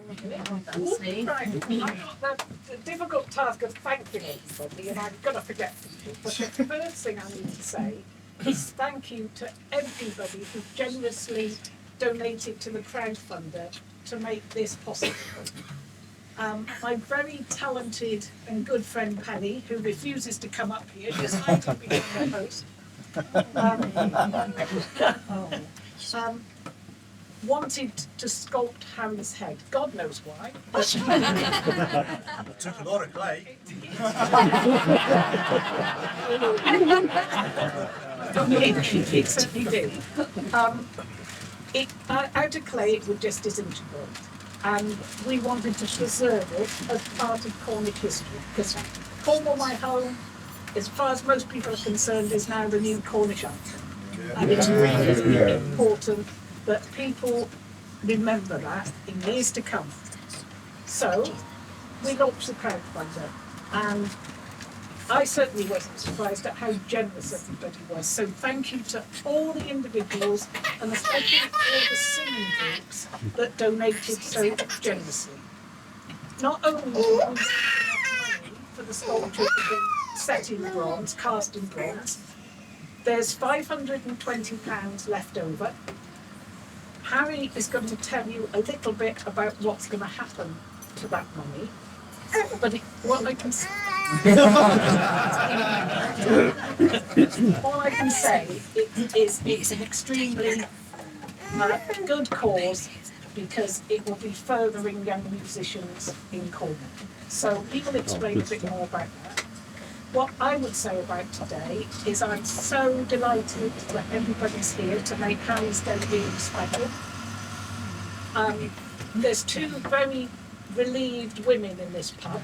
Right, I've got the difficult task of thanking everybody, and I'm going to forget people. But the first thing I need to say is thank you to everybody who generously donated to the crowdfunder to make this possible. My very talented and good friend Penny, who refuses to come up here, she's hiding behind the host, wanted to sculpt Harry's head. God knows why. It took a lot of clay. It certainly did. Out of clay, it would just disintegrate. And we wanted to preserve it as part of Cornish history. Because Cornwall, my home, as far as most people are concerned, is now the new Cornish anthem. And it's really important that people remember that in years to come. So we launched the crowdfunder, and I certainly wasn't surprised at how generous everybody was. So thank you to all the individuals, and especially all the singing groups that donated so generously. Not only did we have money for the sculpture to be set in bronze, cast in bronze, there's £520 left over. Harry is going to tell you a little bit about what's going to happen to that money. But what I can say, all I can say is it's an extremely good cause, because it will be furthering young musicians in Cornwall. So he will explain a bit more about that. What I would say about today is I'm so delighted that everybody's here to make Harry's Day really special. There's two very relieved women in this pub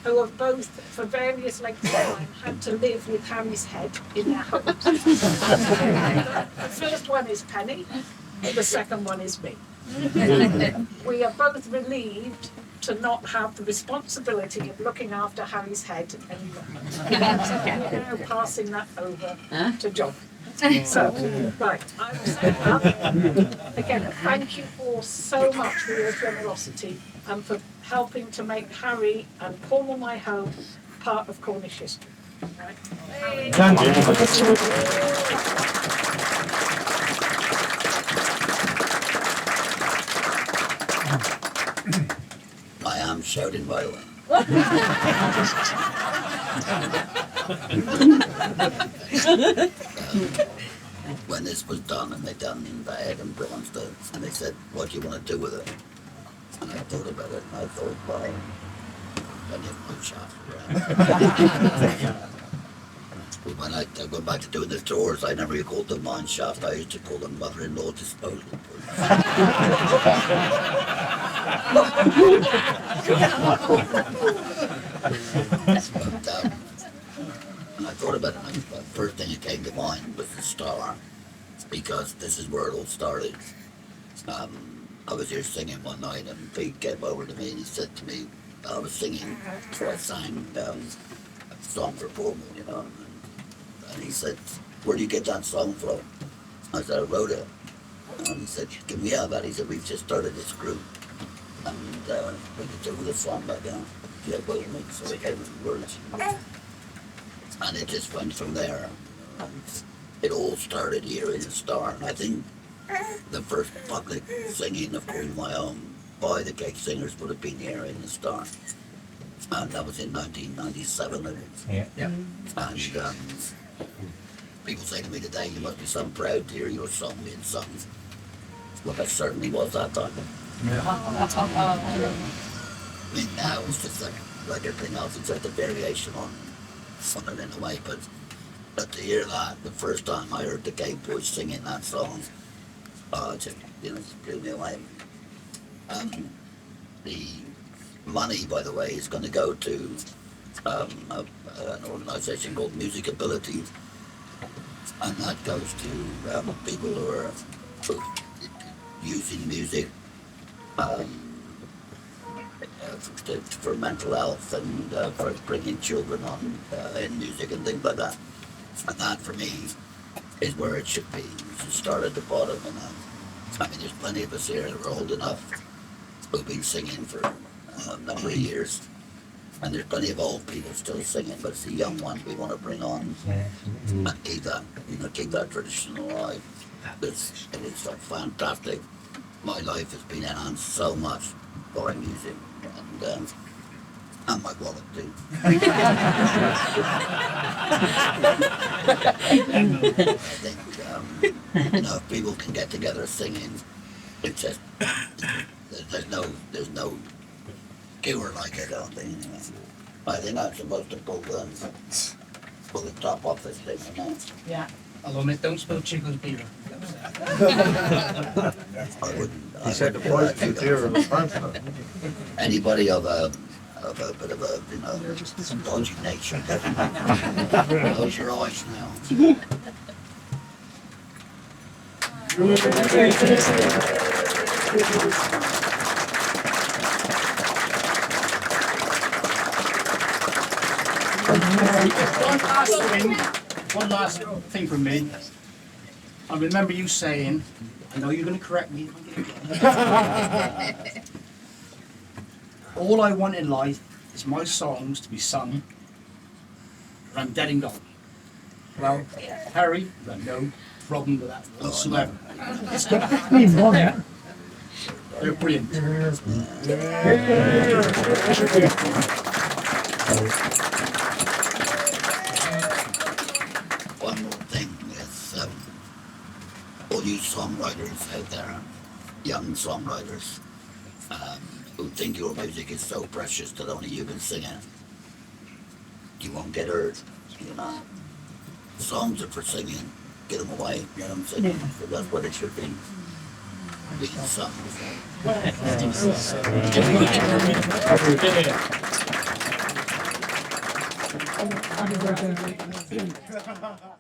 who have both, for various lengths of time, had to live with Harry's head in their homes. The first one is Penny, and the second one is me. We are both relieved to not have the responsibility of looking after Harry's head anymore. So we're now passing that over to John. So, right, I will say that. Again, thank you all so much for your generosity and for helping to make Harry and Cornwall, my home, part of Cornish history. Right? Thank you. I am shouting by the way. When this was done, and they done in bag and bronze, and they said, "What do you want to do with it?" And I thought about it, and I thought, well, I need my shaft around. But when I went back to doing the tours, I never called them mine shaft. I used to call them mother-in-law disposal. And I thought about it, and the first thing that came to mind was the star, because this is where it all started. I was here singing one night, and Pete came over to me and he said to me, I was singing, so I sang a song for Cornwall, you know, and he said, "Where do you get that song from?" I said, "I wrote it." And he said, "Can we have that?" He said, "We've just started this group, and we could do the song back then." Yeah, well, so we gave it the words. And it just went from there. And it all started here in the Star, and I think the first public singing of Queen My Own by the Cake Singers would have been here in the Star. And that was in 1997, I think. Yeah. And people say to me today, "You must be so proud to hear your song being sung." Well, that certainly was that time. I mean, now it's just like everything else, it's just a variation on it in a way, but to hear that, the first time I heard the Gay Boys singing that song, it just, blew me away. The money, by the way, is going to go to an organisation called Music Ability, and that goes to people who are using music for mental health and for bringing children on in music and things like that. And that, for me, is where it should be. You should start at the bottom. And I mean, there's plenty of us here that are old enough who've been singing for a number of years. And there's plenty of old people still singing, but it's the young ones we want to bring on and keep that, keep that tradition alive. It is so fantastic. My life has been enhanced so much by music, and my wallet too. I think, if people can get together singing, it's just, there's no cure like it, I don't think. I think I'm supposed to pull the top off this thing, Yeah. Although, mate, don't spill Chico's beer. I wouldn't. He said the price of the beer was fantastic. Anybody of a bit of a dodgy nature. Close your eyes now. One last thing from me. I remember you saying, I know you're going to correct me. All I want in life is my songs to be sung when I'm dead and gone. Well, Harry, I've got no problem with that whatsoever. They're brilliant. One more thing is all you songwriters out there, young songwriters, who think your music is so precious that only you can sing it. You won't get heard, Songs are for singing. Get them away, let them sing. So that's what it should be. Being sung. Yeah.